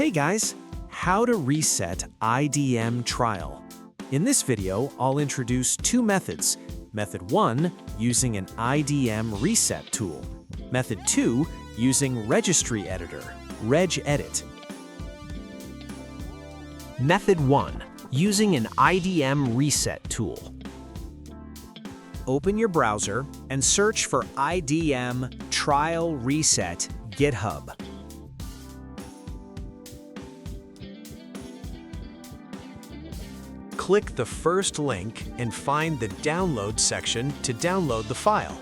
Hey guys, how to reset IDM trial. In this video, I'll introduce two methods. Method 1, using an IDM reset tool. Method 2, using Registry Editor, Regedit. Method 1, using an IDM reset tool. Open your browser and search for IDM Trial Reset GitHub. Click the first link and find the Download section to download the file.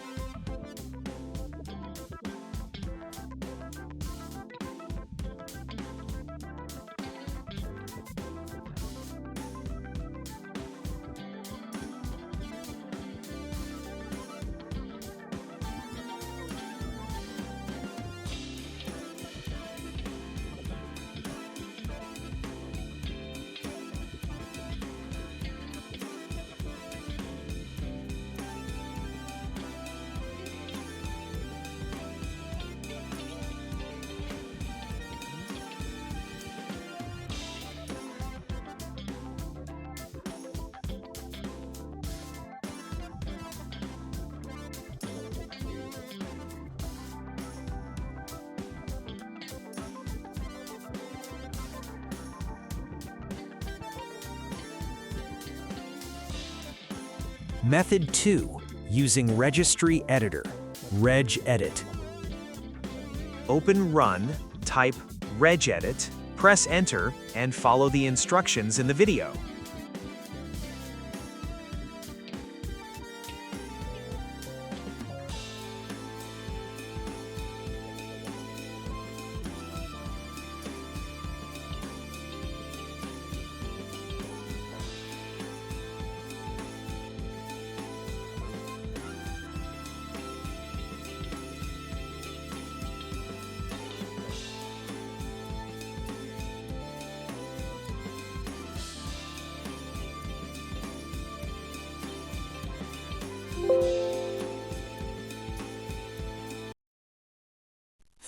Method 2, using Registry Editor, Regedit. Open Run, type Regedit, press Enter, and follow the instructions in the video.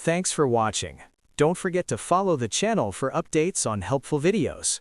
Thanks for watching. Don't forget to follow the channel for updates on helpful videos.